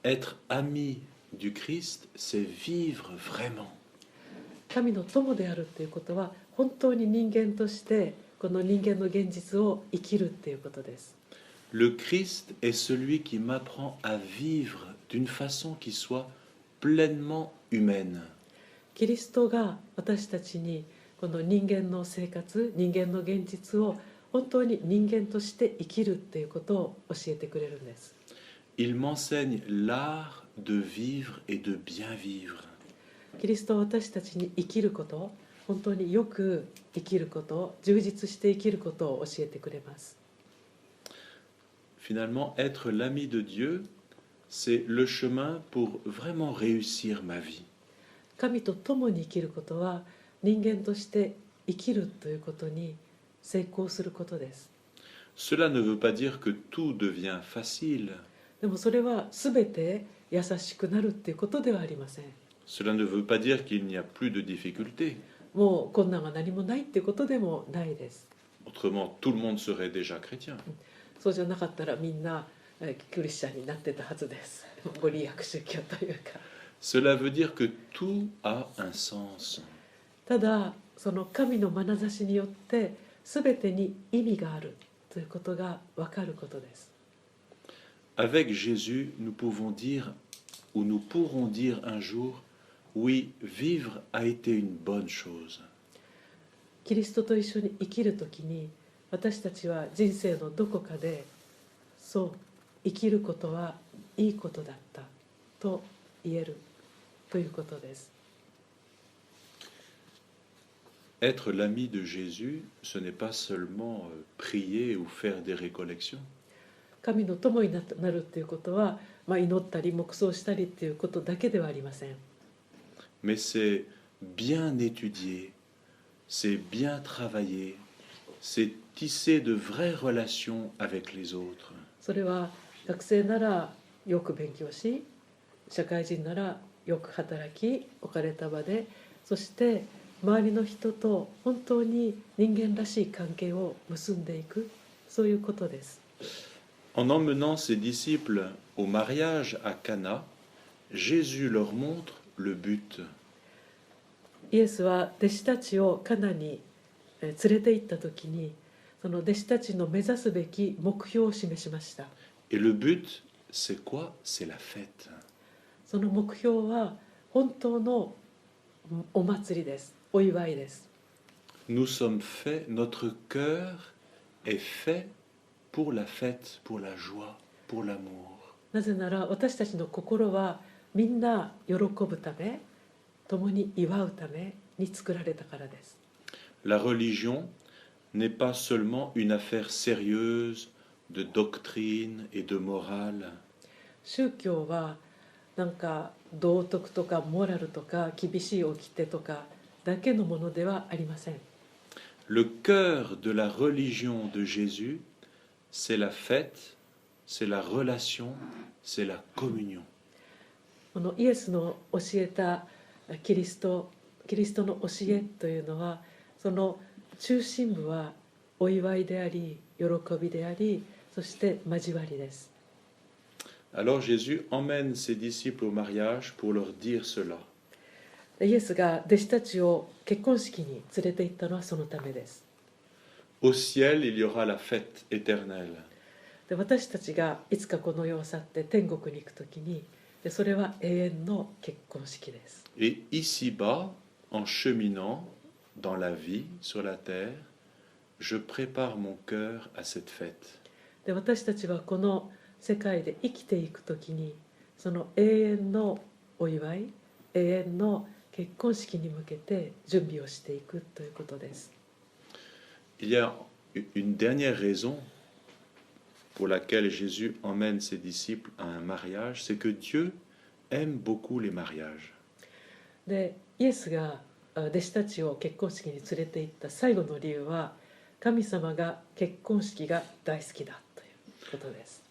être ami du Christ, c'est vivre vraiment. 神の友であるっていうことは本当に人間としてこの人間の現実を生きるっていうことです。 Le Christ est celui qui m'apprend à vivre d'une façon qui soit pleinement humaine. キリストが私たちにこの人間の生活、人間の現実を本当に人間として生きるっていうことを教えてくれるんです。 Il m'enseigne l'art de vivre et de bien vivre. キリストは私たちに生きること、本当によく生きること、充実して生きることを教えてくれます。 Finalement, être l'ami de Dieu, c'est le chemin pour vraiment réussir ma vie. 神と共に生きることは人間として生きるということに成功することです。 Cela ne veut pas dire que tout devient facile. でもそれは全て優しくなるっていうことではありません。 Cela ne veut pas dire qu'il n'y a plus de difficultés. もう困難が何もないっていうことでもないです。 Autrement, tout le monde serait déjà chrétien. そうじゃなかったらみんなクリスチャンになってたはずです。ご利益宗教というか。 Cela veut dire que tout a un sens. ただその神の眼差しによって全てに意味があるということが分かることです。 Avec Jésus, nous pouvons dire, ou nous pourrons dire un jour, oui, vivre a été une bonne chose. キリストと一緒に生きるときに私たちは人生のどこかでそう生きることはいいことだったと言えるということです。 Être l'ami de Jésus, ce n'est pas seulement prier ou faire des récollections. 神の友になるっていうことは、祈ったり黙想したりっていうことだけではありません。 Mais c'est bien étudier, c'est bien travailler, c'est tisser de vraies relations avec les autres. それは学生ならよく勉強し、社会人ならよく働き、置かれた場で、そして周りの人と本当に人間らしい関係を結んでいく、そういうことです。 En emmenant ses disciples au mariage à Cana, Jésus leur montre le but. イエスは弟子たちをカナに連れて行った時に、その弟子たちの目指すべき目標を示しました。 Et le but, c'est quoi? C'est la fête. その目標は本当のお祭りです。お祝いです。 Nous sommes faits, notre cœur est fait pour la fête, pour la joie, pour l'amour. なぜなら私たちの心はみんな喜ぶため、共に祝うために作られたからです。 La religion n'est pas seulement une affaire sérieuse de doctrine et de morale. 宗教はなんか道徳とかモラルとか厳しい掟とかだけのものではありません。 Le cœur de la religion de Jésus, c'est la fête, c'est la relation, c'est la communion. このイエスの教えたキリストの教えというのは、その中心部はお祝いであり、喜びであり、そして交わりです。 Alors Jésus emmène ses disciples au mariage pour leur dire cela. イエスが弟子たちを結婚式に連れて行ったのはそのためです。 Au ciel, il y aura la fête éternelle. で私たちがいつかこの世を去って天国に行くときに、それは永遠の結婚式です。 Et ici-bas, en cheminant dans la vie sur la terre, je prépare mon cœur à cette fête. で私たちはこの世界で生きていくときに、その永遠のお祝い、永遠の結婚式に向けて準備をしていくということです。 Il y a une dernière raison pour laquelle Jésus emmène ses disciples à un mariage, c'est que Dieu aime beaucoup les mariages. でイエスが弟子たちを結婚式に連れて行った最後の理由は、神様が結婚式が大好きだということです。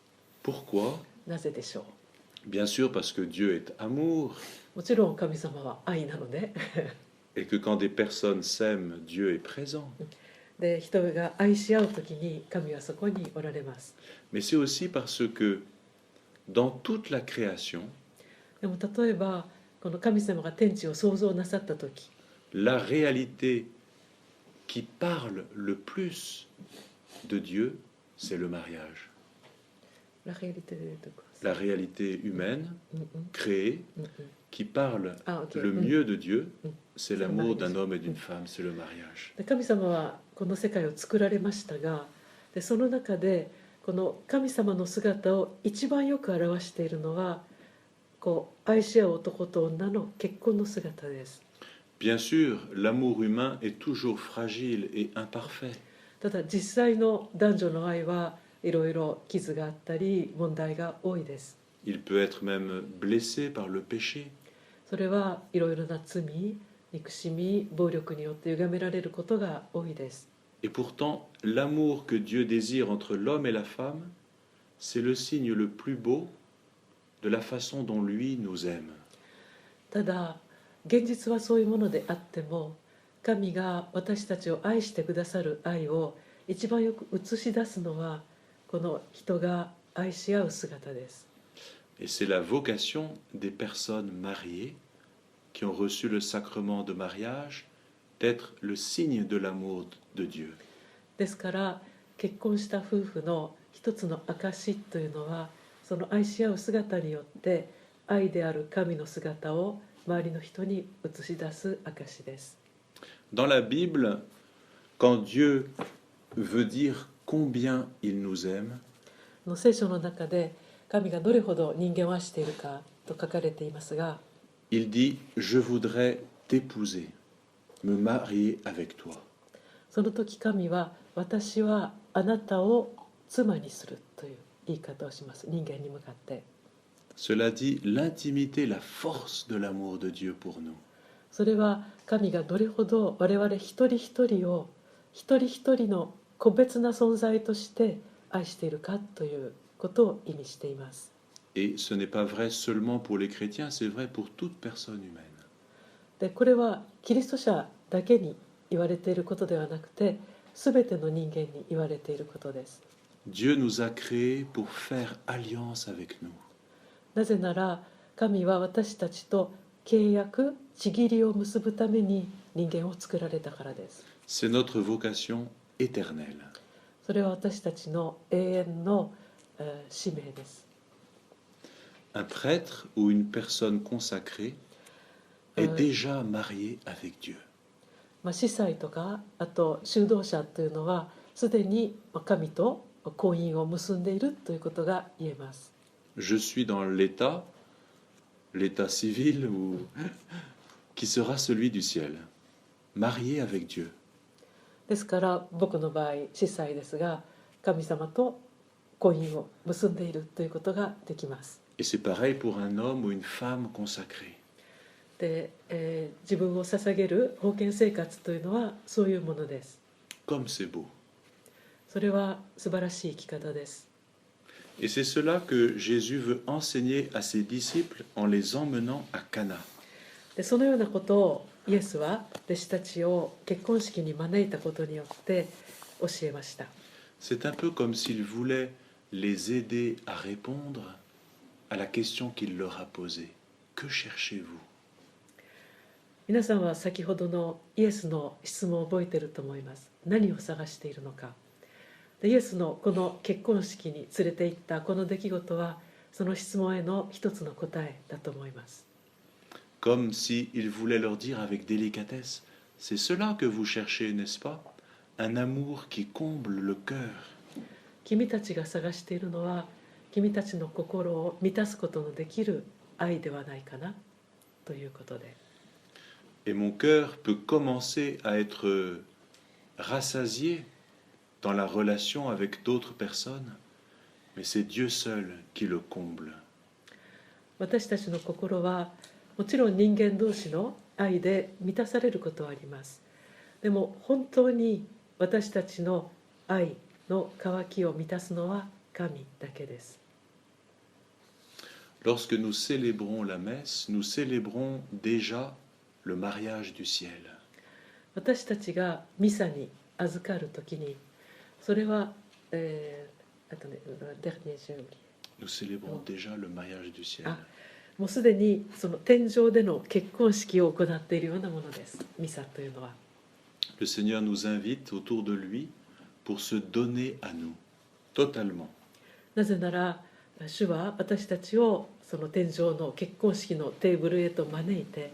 Pourquoi? なぜでしょう。 Bien sûr parce que Dieu est amour もちろん神様は愛なのでet que quand des personnes s'aiment, Dieu est présent. で人が愛し合うときに神はそこにおられます。 Mais c'est aussi parce que dans toute la création, でも例えばこの神様が天地を創造なさった時、 la réalité qui parle le plus de Dieu, c'est le mariage. ラヘリテでとか La réalité humaine, うんうん créée, うんうん qui parle あ、OK le うん mieux de Dieu, Mm. c'est C'est le l'amour mariage. d'un homme et d'une femme, c'est le mariage. で神様はこの世界を作られましたが、でその中でこの神様の姿を一番よく表しているのはこう愛し合う男と女の結婚の姿です。 Bien sûr, l'amour humain est toujours fragile et imparfait. ただ実際の男女の愛はいろいろ傷があったり問題が多いです。 Il peut être même blessé par le péché. それはいろいろな罪、憎しみ、暴力によって歪められることが多いです。 Et pourtant, l'amour que Dieu désire entre l'homme et la femme, c'est le signe le plus beau de la façon dont lui nous aime. ただ現実はそういうものであっても、神が私たちを愛してくださる愛を一番よく映し出すのはこの人が愛し合う姿です。 Et c'est la vocation des personnes mariées qui ont reçu le sacrement de mariage d'être le signe de l'amour de Dieu. ですから結婚した夫婦の一つの証というのは、その愛し合う姿によって愛である神の姿を周りの人に映し出す証です。 Dans la Bible, quand Dieu veut dire combien il nous aime, の聖書の中で神がどれほど人間を愛しているかと書かれていますが、 il dit « Je voudrais t'épouser, me marier avec toi ». その時神は私はあなたを妻にするという言い方をします。人間に向かって。 Cela dit l'intimité, la force de l'amour de Dieu pour nous. それは神がどれほど我々一人一人を一人一人の個別な存在として愛しているかということを意味しています。 Et ce n'est pas vrai seulement pour les chrétiens, c'est vrai pour toute personne humaine. でこれはキリスト者だけに言われていることではなくて、全ての人間に言われていることです。 Dieu nous a créés pour faire alliance avec nous. なぜなら神は私たちと契約、契りを結ぶために人間を作られたからです。 C'est notre vocation éternelle. それは私たちの永遠の使命です。 Un prêtre ou une personne consacrée est déjà marié avec Dieu. 司祭とかあと修道者というのはすでに神と婚姻を結んでいるということが言えます。 Je suis dans l'état civil ou qui sera celui du ciel, marié avec Dieu. ですから僕の場合司祭ですが、神様と婚姻を結んでいるということができます。 Et c'est pareil pour un homme ou une femme consacrée. で、自分を捧げる封建生活というのはそういうものです。 Comme c'est beau. それは素晴らしい生き方です。 Et c'est cela que Jésus veut enseigner à ses disciples en les emmenant à Cana. でそのようなことをイエスは弟子たちを結婚式に招いたことによって教えました。 C'est un peu comme s'il voulait les aider à répondre à la question qu'il leur a posée. Que cherchez-vous? 皆さんは先ほどのイエスの質問を覚えていると思います。何を探しているのか。でイエスのこの結婚式に連れて行ったこの出来事はその質問への一つの答えだと思います。 Comme s'il voulait leur dire avec délicatesse, c'est cela que vous cherchez, n'est-ce pas? Un amour qui comble le cœur. 君たちが探しているのは君たちの心を満たすことのできる愛ではないかなということで。 Et mon cœur peut commencer à être rassasié dans la relation avec d'autres personnes, mais c'est Dieu seul qui le comble. 私たちの心はもちろん人間同士の愛で満たされることはあります。でも本当に私たちの愛の渇きを満たすのは神だけです。 Lorsque nous célébrons la messe, nous célébrons déjà le mariage du ciel. 私たちがミサに預かるときにそれは、dernier jeudi Nous célébrons déjà le mariage du ciel. もうすでにその天上での結婚式を行っているようなものです、ミサというのは。Le Seigneur nous invite autour de lui pour se donner à nous, totalement. なぜなら主は私たちをその天上の結婚式のテーブルへと招いて、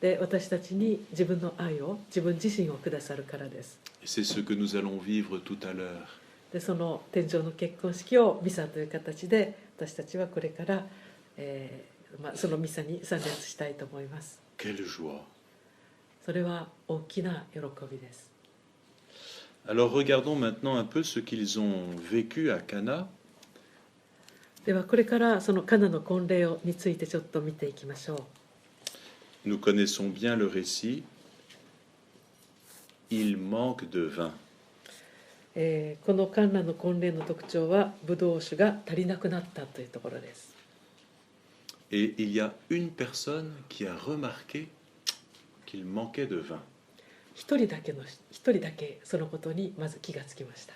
で私たちに自分の愛を、自分自身をくださるからです。 Et c'est ce que nous allons vivre tout à l'heure. でその天上の結婚式をミサという形で私たちはこれから、そのミサに参列したいと思います。 Quelle joie! それは大きな喜びです。 Alors regardons maintenant un peu ce qu'ils ont vécu à Cana. ではこれからそのカナの婚礼についてちょっと見ていきましょう。 Nous connaissons bien le récit. Il manque de vin. このカナの婚礼の特徴はブドウ酒が足りなくなったというところです。 Et il y a une personne qui a remarqué qu'il manquait de vin. 一人だけそのことにまず気がつきました。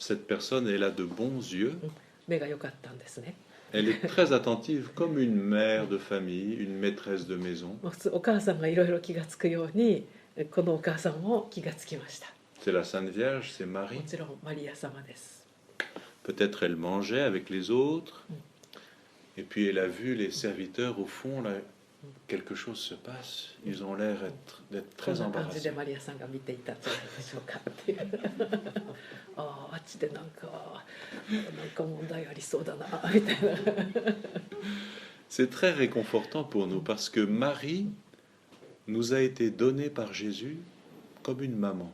Cette personne, elle a de bons yeux. 目が良かったんですね。 Elle est très attentive, comme une mère de famille, une maîtresse de maison. 普通お母さんがいろいろ気がつくようにこのお母さんも気がつきました。 C'est la Sainte Vierge, c'est も Marie. ちろんマリア様です。 Peut-être elle mangeait avec les autres. Et puis elle a vu les serviteurs au fond, là, quelque chose se passe. Ils ont l'air d'être こん très な感じで embarrassés. マリアさんが見ていたんじゃないでしょうかっていうあっちでなんか問題ありそうだなみたいな。 C'est très réconfortant pour nous parce que Marie nous a été donnée par Jésus comme une maman.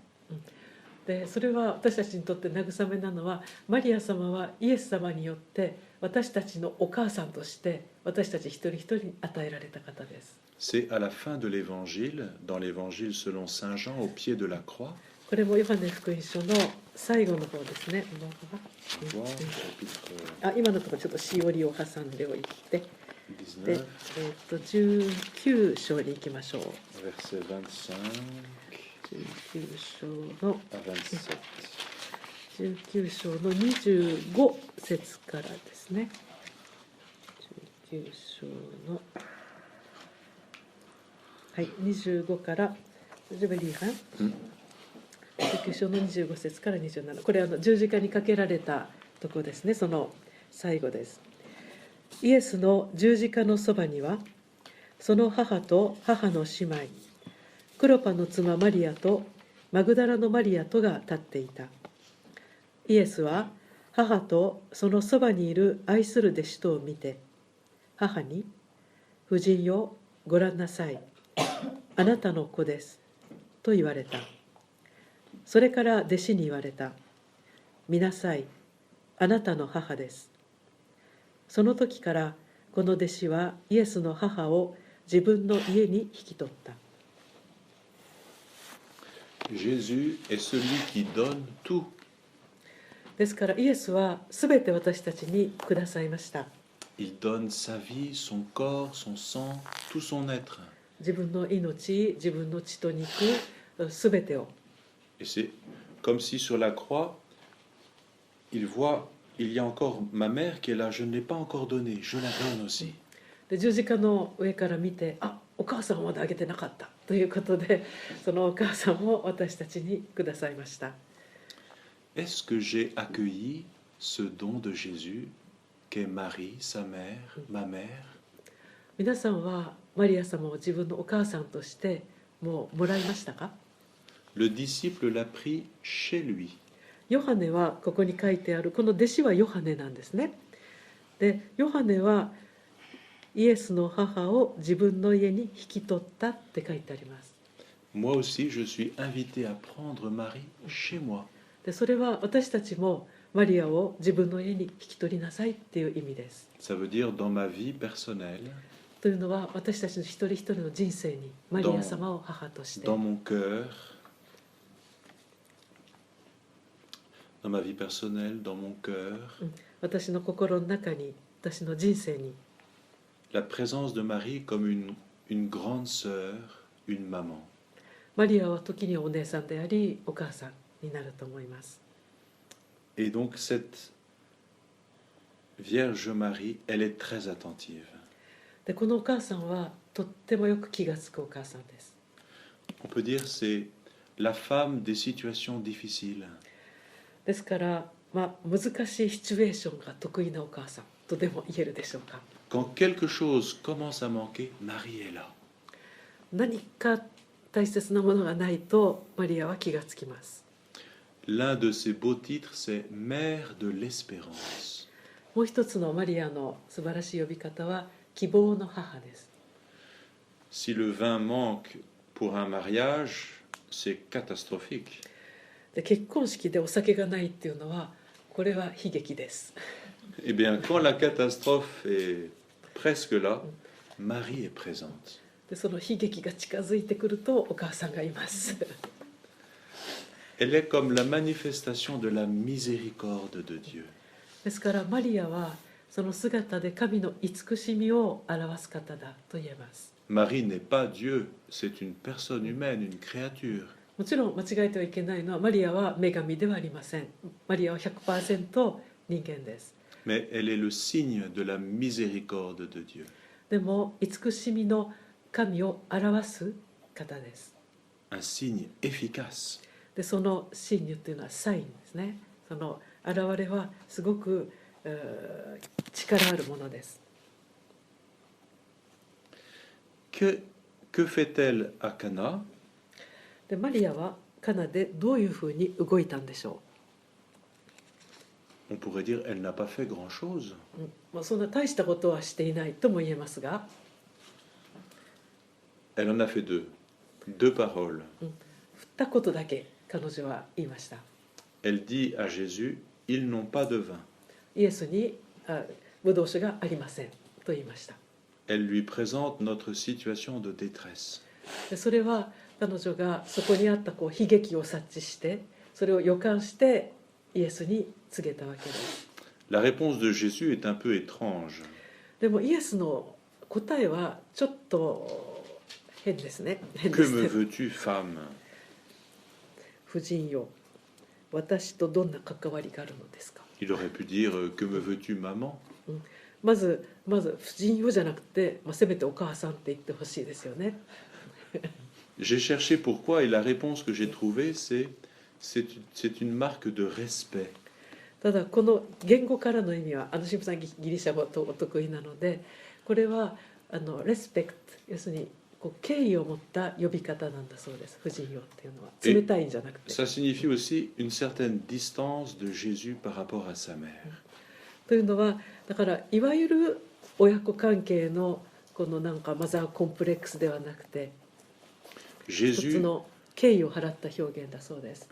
でそれは私たちにとって慰めなのは、マリア様はイエス様によって私たちのお母さんとして私たち一人一人に与えられた方です。 C'est à la fin de l'évangile, dans l'évangile selon Saint Jean, au pied de la croix. これもヨハネ福音書の最後の方ですね。 On voit, chapitre 今のところちょっとしおりを挟んでおいて、で、 19, 19章に行きましょう。 verset 25 19章の à 27. 19章の25節からですね。19章のはい、25から19章の25節から27、これ十字架にかけられたところですね。その最後です。イエスの十字架のそばにはその母と母の姉妹、クロパの妻マリアとマグダラのマリアとが立っていた。イエスは母とそのそばにいる愛する弟子とを見て、母に、夫人よ、ご覧なさい。あなたの子です。と言われた。それから弟子に言われた。見なさい。あなたの母です。その時からこの弟子はイエスの母を自分の家に引き取った。Jésus est celui qui donne tout. ですからイエスはすべて私たちにくださいました。Il donne sa vie, son corps, son sang, tout son être. 自分の命、自分の血と肉、すべてを。 Et c'est comme si sur la croix, il voit, il y a encore ma mère qui est là, je ne l'ai pas encore donnée, je la donne aussi. で十字架の上から見て、お母さんはまだあげてなかったということで、そのお母さんを私たちにくださいました。 Est-ce que j'ai accueilli ce don de Jésus qu'est Marie, sa mère, ma mère? 皆さんはマリア様を自分のお母さんとしてもうもらいましたか？ Le disciple l'a pris chez lui. ヨハネはここに書いてある、この弟子はヨハネなんですね。で、ヨハネはイエスの母を自分の家に引き取ったって書いてあります。 Moi aussi, je suis invité à prendre Marie chez moi. で、それは私たちもマリアを自分の家に引き取りなさいっていう意味です。 Ça veut dire dans ma vie personnelle, というのは私たちの一人一人の人生にマリア様を母として、 dans mon cœur, dans ma vie personnelle, dans mon cœur, 私の心の中に、私の人生に la présence de Marie comme une grande sœur, une maman. マリアは時にお姉さんでありお母さんになると思います。 Et donc cette Vierge Marie, elle est très attentive. でこのお母さんはとってもよく気がつくお母さんです。 On peut dire c'est la femme des situations difficiles. ですから、難しいシチュエーションが得意なお母さんとでも言えるでしょうか。 Quand quelque chose commence à manquer, Marie est là. 何か大切なものがないとマリアは気がつきます。 L'un de ses beaux titres, c'est Mère de l'espérance. もう一つのマリアの素晴らしい呼び方は希望の母です。 Si le vin manque pour un mariage, c'est catastrophique. で結婚式でお酒がないっていうのはこれは悲劇です。 Eh bien, quand la catastrophe est presque là, Marie est présente. でその悲劇が近づいてくるとお母さんがいます。 Elle est comme la manifestation de la miséricorde de Dieu. ですからマリアはその姿で神の慈しみを表す方だと言えます。 Marie n'est pas Dieu, c'est une personne humaine, une créature. もちろん間違えてはいけないのはマリアは女神ではありません。マリアは 100% 人間です。 Mais elle est le signe de la miséricorde de Dieu. でも慈しみの神を表す方です。 Un signe efficace. でそのシーンっていうのはサインですね。その現れはすごく力あるものです。 Que fait-elle à Cana? でマリアはカナでどういうふうに動いたんでしょ On pourrait dire elle n'a pas fait grand-chose. う。そんな大したことはしていないとも言えますが、 Elle en a fait deux. Deux paroles. 二言だけ彼女は言いました。 Elle dit à Jésus, ils n'ont pas de vin. イエスにブドウ酒がありませんと言いました。 Elle lui présente notre situation de détresse. でそれは彼女がそこにあった悲劇を察知してそれを予感してイエスに告げたわけです。 La réponse de Jésus est un peu étrange. でもイエスの答えはちょっと変ですね。変 Que です me ね。 veux-tu, femme? 夫人よ、私とどんな関わりがあるのですか。 Il aurait pu dire que me veux-tu, maman? まず夫人よじゃなくて、せめてお母さんって言ってほしいですよね。 J'ai cherché pourquoi et la réponse que j'ai trouvée, c'est une marque de respect. ただこの言語からの意味は神父さんギリシャ語とお得意なので、これはレスペクト、要するに敬意を持った呼び方なんだそうです。夫人よっていうのは冷たいんじゃなくて。 Ça signifie aussi une certaine distance de Jésus par rapport à sa mère. というのはだからいわゆる親子関係のこのなんかマザーコンプレックスではなくて、一つの敬意を払った表現だそうです。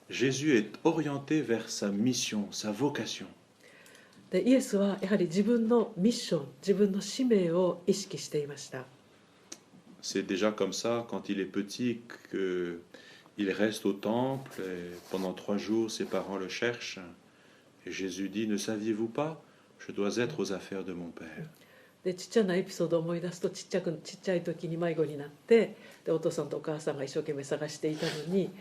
Jésus est orienté vers sa mission, sa vocation. でイエスはやはり自分のミッション、自分の使命を意識していました。 C'est déjà comme ça quand il est petit qu'il reste au temple et pendant 3 jours ses parents le cherchent et Jésus dit ne saviez-vous pas je dois être aux affaires de mon Père. でちっちゃなエピソードを思い出すとちっちゃい時に迷子になってでお父さんとお母さんが一生懸命探していたのに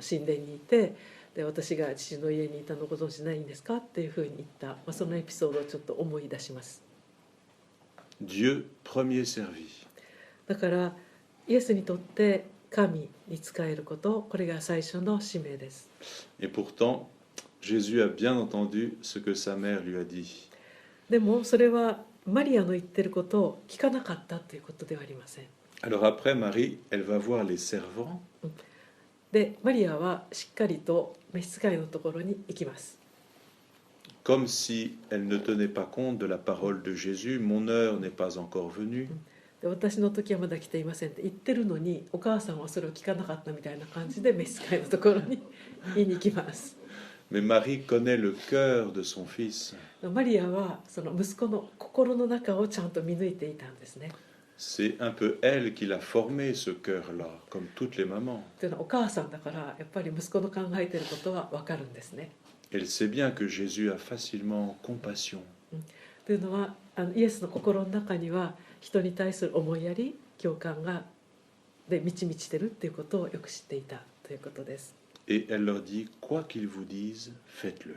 神殿にいてで私が父の家にいたのご存知ないんですかっていうふうに言った、そのエピソードをちょっと思い出します。 Dieu premier servi. だからイエスにとって神に仕えること、これが最初の使命です。 Et pourtant Jésus a bien entendu ce que sa mère lui a dit. でもそれはマリアの言ってることを聞かなかったということではありません。 Alors après Marie, elle va voir les servants. でマリアはしっかりと召使いのところに行きます。 Comme si elle ne tenait pas compte de la parole de Jésus, mon heure n'est pas encore venue. で私の時はまだ来ていませんって言ってるのにお母さんはそれを聞かなかったみたいな感じで召使いのところに言いに行きます。 Mais Marie connaît le cœur de son fils. マリアはその息子の心の中をちゃんと見抜いていたんですね。 C'est un peu elle qui l'a formé, ce cœur-là, comme toutes les mamans. というのはお母さんだからやっぱり息子の考えていることは分かるんですね。 Elle sait bien que Jésus a facilement compassion. というのはイエスの心の中には人に対する思いやり共感がで満ち満ちてるっていうことをよく知っていたということです。 Et elle leur dit, quoi qu'ils vous disent, faites-le.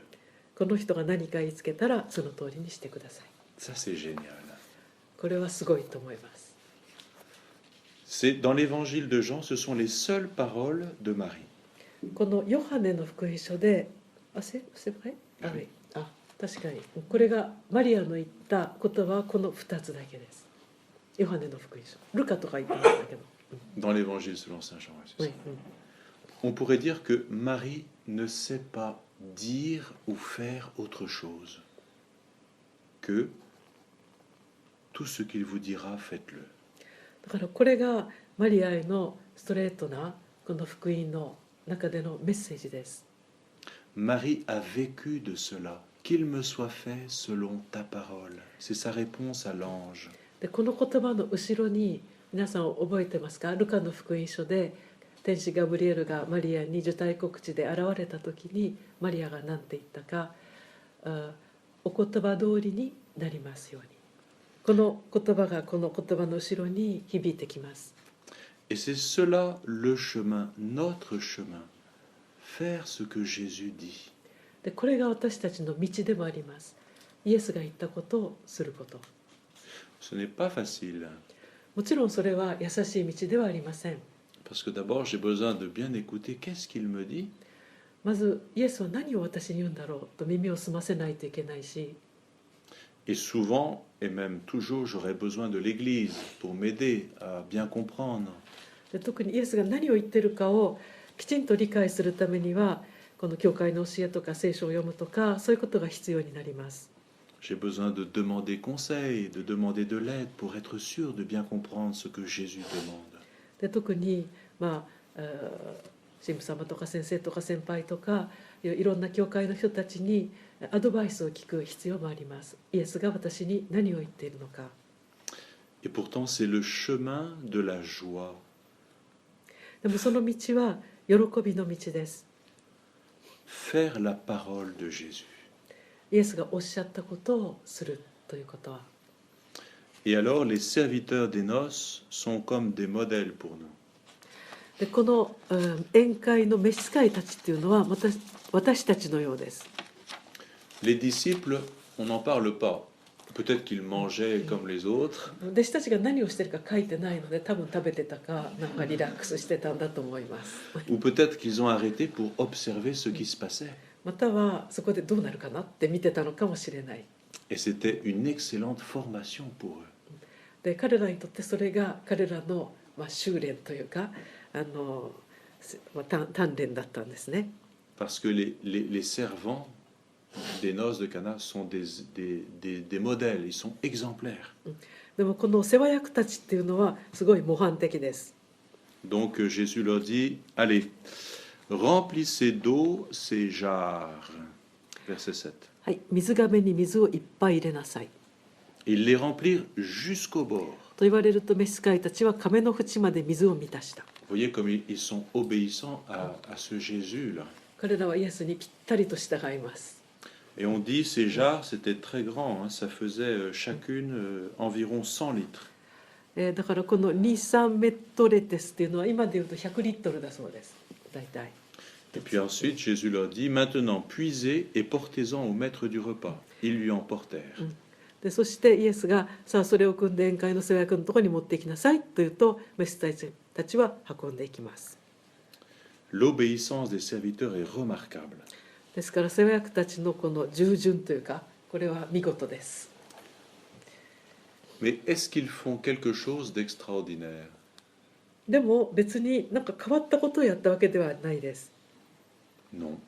ここの人が何か言いつけたらその通りにしてください。 Ça, c'est génial. これはすごいと思います。 C'est, dans l'évangile de Jean, ce sont les seules paroles de Marie. このヨハネの福音書で、確かにこれがマリアの言った言葉はこの2つだけです。ヨハネの福音書、ルカとか言ってましたけど。 Dans l'évangile selon saint Jean, oui, c'est はい ça. On pourrait dire que Marie ne sait pas dire ou faire autre chose que tout ce qu'il vous dira, faites-le. だからこれがマリアへのストレートなこの福音の中でのメッセージです。 Marie a vécu de cela. Qu'il me soit fait selon ta parole. C'est sa réponse à l'ange. でこの言葉の後ろに皆さん覚えてますか？ルカの福音書で天使ガブリエルがマリアに受胎告知で現れた時にマリアが何て言ったか、お言葉通りになりますように。この言葉がこの言葉の後ろに響いてきます。 Et c'est cela le chemin, notre chemin. Faire ce que Jésus dit. でこれが私たちの道でもあります。イエスが言ったことをすること。 Ce n'est pas facile. もちろんそれは優しい道ではありません。 Parce que d'abord, j'ai besoin de bien écouter qu'est-ce qu'il me dit. まずイエスは何を私に言うんだろうと耳を澄ませないといけないし、 Et souvent, et même toujours, j'aurais besoin de l'Église pour m'aider à bien comprendre. で特にイエスが何を言ってるかをきちんと理解するためにはこの教会の教えとか聖書を読むとかそういうことが必要になります。 J'ai besoin de demander conseil, de demander de l'aide pour être sûr de bien comprendre ce que Jésus demande. で特に神父様とか先生とか先輩とかいろんな教会の人たちにアドバイスを聞く必要もあります。イエスが私に何を言っているのか。 Et pourtant, c'est le chemin de la joie. でもその道は喜びの道です。 Faire la parole de Jésus. イエスがおっしゃったことをするということは。 Et alors, les serviteurs des noces sont comme des modèles pour nous. でこの宴会の召使いたちっていうのは私たちのようです。 Les disciples, on n'en parle pas. Peut-être qu'ils mangeaient comme les autres. 弟子たちが何をしてるか書いてないので多分食べてたかなんかリラックスしてたんだと思います。 Ou peut-être qu'ils ont arrêté pour observer ce qui se passait. またはそこでどうなるかなって見てたのかもしれない。 Et c'était une excellente formation pour eux. で彼らにとってそれが彼らの修練というか鍛錬だったんですね。 Parce que les servants des noces de Cana sont des modèles, ils sont exemplaires. でもこの世話役たちっていうのはすごい模範的です。 Donc Jésus leur dit, allez, remplissez d'eau ces jarres. Verset 7. はい、水がめに水をいっぱい入れなさい。 Ils les remplirent jusqu'au bord. と言われると召使いたちは亀の縁まで水を満たした。 Vous voyez comme ils sont obéissants à ce Jésus-là. 彼らはイエスにぴったりと従います。 Et on dit, ces jarres, c'était très grand, hein, ça faisait chacune environ 100 litres. だからこの2-3メットレテスっていうのは今でいうと100リットルだそうです。大体。 Et puis ensuite, Jésus leur dit, maintenant, puisez et portez-en au maître du repas. Ils lui en portèrent. でそしてイエスがさあそれを汲んで宴会の世話役のところに持って行きなさいというと召使いたちは運んでいきます。 L'obéissance des serviteurs est remarquable. ですから世話役たちのこの従順というかこれは見事です。 Mais est-ce qu'ils font quelque chose d'extraordinaire? でも別になんか変わったことをやったわけではないです。 Non.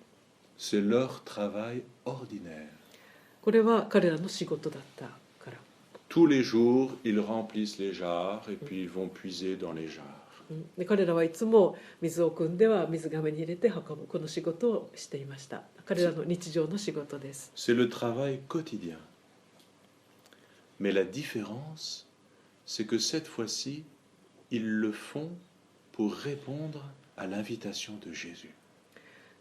C'est leur travail ordinaire. これは彼らの仕事だったから。 Tous les jours, ils remplissent les jarres et puis ils vont puiser dans les jarres. で彼らはいつも水を汲んでは水がめに入れて運ぶこの仕事をしていました。彼らの日常の仕事です。 C'est le travail quotidien. Mais la différence, c'est que cette fois-ci, ils le font pour répondre à l'invitation de Jésus.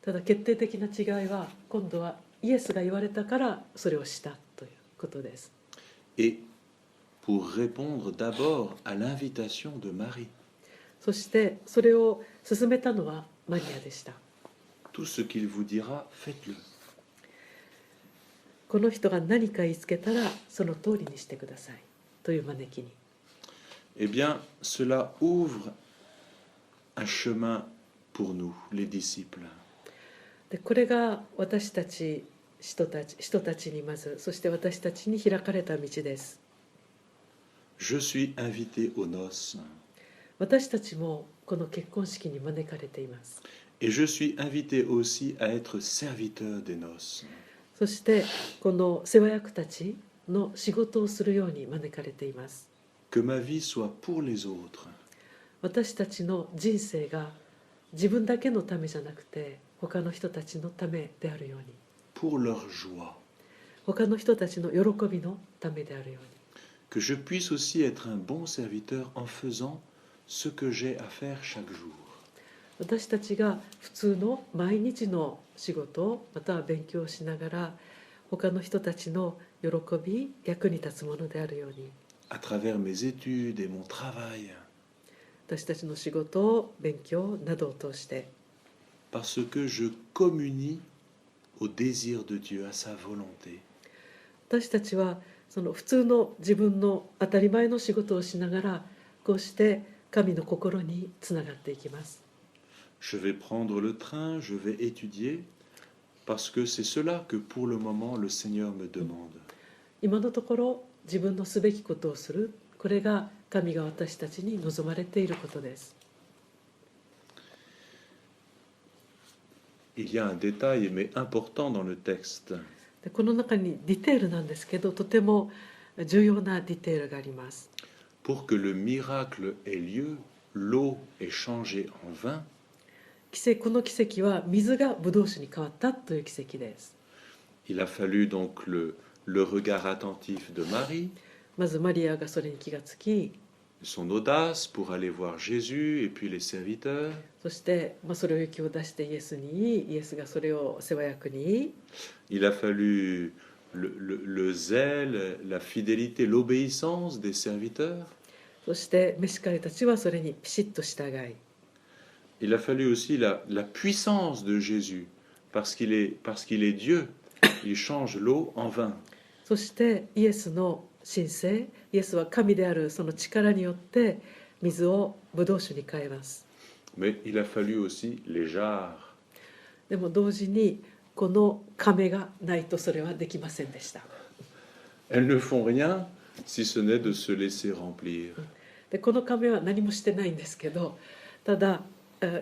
ただ決定的な違いは今度はイエスが言われたからそれをしたということです。 Et pour répondre d'abord à l'invitation de Marie. そしてそれを進めたのはマリアでした。 Tout ce qu'il vous dira, faites-le. この人が何か言いつけたらその通りにしてくださいという招きに。Eh bien, cela ouvre un chemin pour nous, les disciples. でこれが私たち人たちにまず、そして私たちに開かれた道です。Je suis invité aux noces. 私たちもこの結婚式に招かれています。Et je suis invité aussi à être serviteur des noces. そしてこの世話役たちの仕事をするように招かれています。Que ma vie soit pour les autres. 私たちの人生が自分だけのためじゃなくて他の人たちのためであるように、 pour leur joie. 他の人たちの喜びのためであるように、 Que je puisse aussi être un bon serviteur en faisant ce que j'ai à faire chaque jour. 私たちが普通の毎日の仕事または勉強をしながら他の人たちの喜び役に立つものであるように、 À travers mes études et mon travail. 私たちの仕事勉強などを通して、 Parce que je communie au désir de Dieu, à sa volonté. 私たちはその普通の自分の当たり前の仕事をしながらこうして神の心につながっていきます。 Je vais prendre le train, je vais étudier, parce que c'est cela que pour le moment le Seigneur me demande. 今のところ自分のすべきことをする、これが神が私たちに望まれていることです。 Il y a un détail, mais important dans le texte. でこの中にディテールなんですけど、とても重要なディテールがあります。 Pour que le miracle ait lieu, l'eau est changée en vin. この奇跡は水がブドウ酒に変わったという奇跡です。 Il a fallu donc le regard attentif de Marie, まずマリアがそれに気がつき、 son audace pour aller voir Jésus et puis les serviteurs. そして、それを勇気を出してイエスに言い、イエスがそれを世話役に言い、 Il a fallu le zèle, la fidélité, l'obéissance des serviteurs. そして召し使いたちはそれにピシッと従い、 Il a fallu aussi la puissance de Jésus, parce qu'il est Dieu. Il change l'eau en vin. そしてイエスの神性、イエスは神であるその力によって水をブドウ酒に変えます。 Mais il a fallu aussi les jarres. でも同時にこの甕がないとそれはできませんでした。 Elles ne font rien si ce n'est de se laisser remplir. でこの甕は何もしてないんですけど、ただ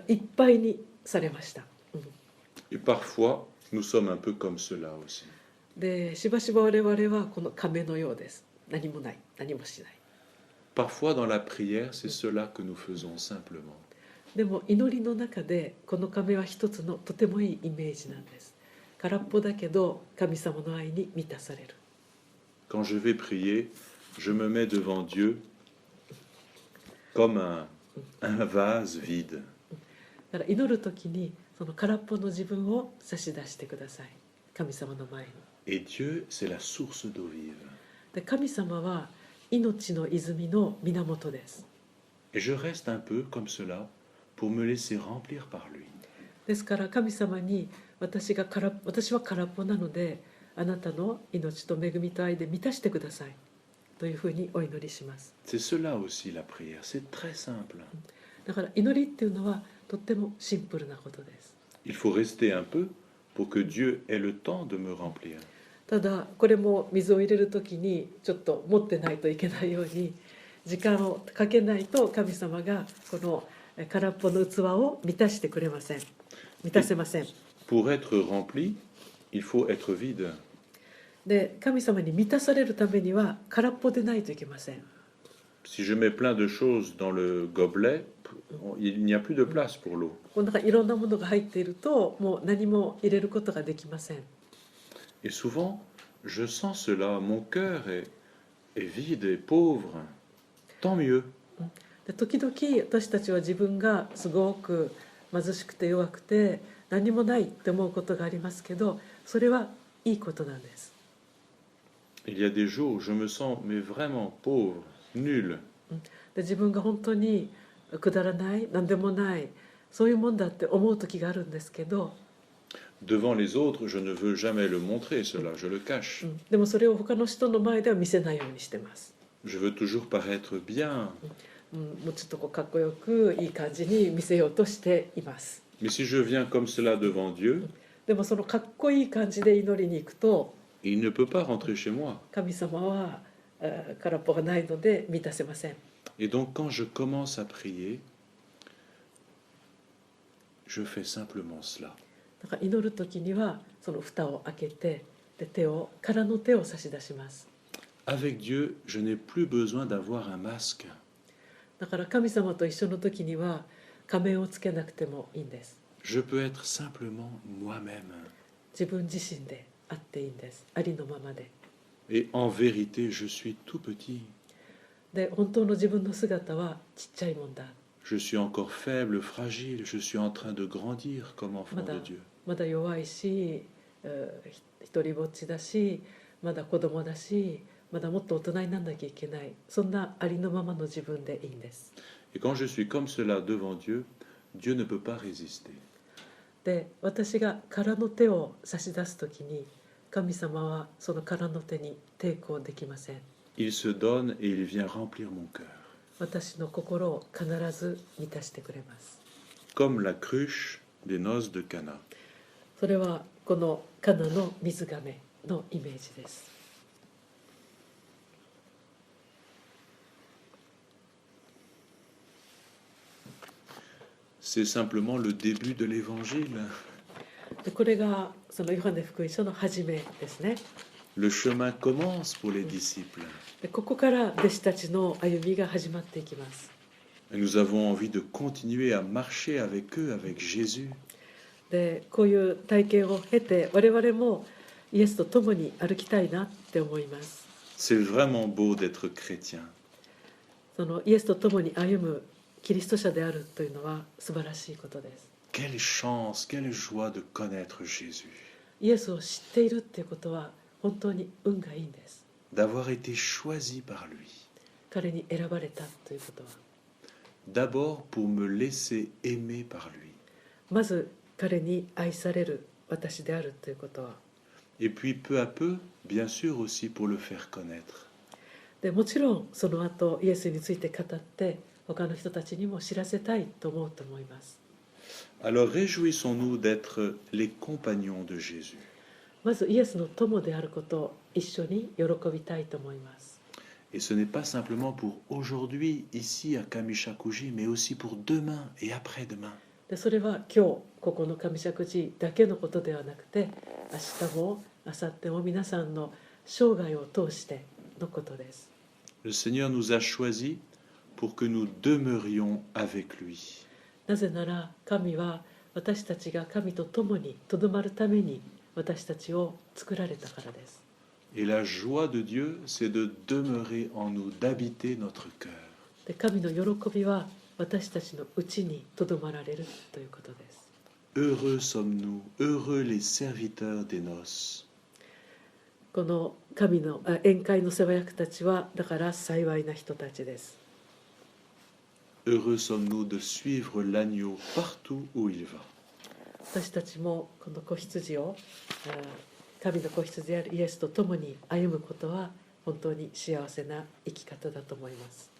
いっぱいにされました。 Et parfois, nous sommes un peu comme cela aussi. でしばしば我々はこの甕のようです。何もない、何もしない。 Parfois, dans la prière, c'est cela que nous faisons simplement. でも祈りの中でこの甕は一つのとてもいいイメージなんです。空っぽだけど神様の愛に満たされる。 Quand je vais prier, je me mets devant Dieu comme un vase vide. だから祈る時にその空っぽの自分を差し出してください。神様の前に。 Et Dieu, c'est la source d'eau vive. で神様は命の泉の源です。 Et je reste un peu comme cela pour me laisser remplir par lui. ですから神様に私は空っぽなのであなたの命と恵みと愛で満たしてくださいというふうにお祈りします。 C'est cela aussi la prière, c'est très simple. だから祈りっていうのはとってもシンプルなことです。 Il faut rester un peu pour que Dieu ait le temps de me remplir. ただこれも水を入れる時にちょっと持ってないといけないように時間をかけないと神様がこの空っぽの器を満たしてくれません。満たせません。 Pour être rempli, il faut être vide. で神様に満たされるためには空っぽでないといけません。 Si je mets plein de choses dans le gobelet, il n'y a plus de place pour l'eau. この中いろんなものが入っているともう何も入れることができません。 Et souvent, je sens cela, mon cœur est vide et pauvre. Tant mieux. で時々私たちは自分がすごく貧しくて弱くて何もないって思うことがありますけど、それはいいことなんです。 Il y a des jours où je me sens mais vraiment pauvre, nul. で自分が本当にくだらない、何でもない、そういうもんだって思う時があるんですけど、Devant les autres, je ne veux jamais le montrer, cela, je le cache. でもそれを他の人の前では見せないようにしてます。Je veux toujours paraître bien. もうちょっとこうかっこよくいい感じに見せようとしています。 Mais si je viens comme cela devant Dieu, でもそのかっこいい感じで祈りに行くと il ne peut pas rentrer chez moi. 神様は空っぽがないので満たせません。 Et donc quand je commence à prier, je fais simplement cela. だから祈る時にはその蓋を開けてで空の手を差し出します。 Avec Dieu, je n'ai plus besoin d'avoir un masque. だから神様と一緒の時には仮面をつけなくてもいいんです。 Je peux être simplement moi-même. 自分自身であっていいんです。ありのままで。 Et en vérité, je suis tout petit. で本当の自分の姿はちっちゃいもんだ。 Je suis encore faible, fragile. Je suis en train de grandir comme enfant de Dieu. まだ弱いし、一人ぼっちだし、まだ子供だし、まだもっと大人にならなきゃいけない。そんなありのままの自分でいいんです。 Et quand je suis comme cela devant Dieu, Dieu ne peut pas résister. で、私が空の手を差し出すときに、神様はその空の手に抵抗できません。 Il se donne et il vient remplir mon cœur. 私の心を必ず満たしてくれます。 Comme la cruche des noces de Cana. それはこのカナの水亀のイメージです。 C'est simplement le début de l'évangile. でこれがそのヨハネ福音書の始めですね。 Le chemin commence pour les disciples. でここから弟子たちの歩みが始まっていきます。 Et nous avons envie de continuer à marcher avec eux, avec Jésus. でこういう体験を経て我々もイエスと共に歩きたいなって思います。 C'est vraiment beau d'être chrétien. そのイエスと共に歩むキリスト者であるというのは素晴らしいことです。 Quelle chance, quelle joie de connaître Jésus. イエスを知っているっていうことは本当に運がいいんです。 D'avoir été choisi par lui. 彼に選ばれたということは D'abord pour me laisser aimer par lui. まず彼に愛される私であるということは Et puis peu à peu, bien sûr aussi pour le faire connaître. でもちろんその後イエスについて語って他の人たちにも知らせたいと思うと思います。 Alors réjouissons-nous d'être les compagnons de Jésus. まずイエスの友であることを一緒に喜びたいと思います。 Et ce n'est pas simplement pour aujourd'hui, ici à Kamishakuji, mais aussi pour demain et après-demain. でそれは今日ここの上石寺だけのことではなくて明日も明後日も皆さんの生涯を通してのことです。 Le Seigneur nous a choisis pour que nous demeurions avec lui. なぜなら神は私たちが神と共にとどまるために私たちを作られたからです。 Et la joie de Dieu, c'est de demeurer en nous, d'habiter notre cœur. で神の喜びは私たちのうちにとどまられるということです。 Heureux sommes-nous, heureux les serviteurs des noces. この神の宴会の世話役たちはだから幸いな人たちです。 Heureux sommes-nous de suivre l'agneau partout où il va. 私たちもこの子羊を神の子羊であるイエスと共に歩むことは本当に幸せな生き方だと思います。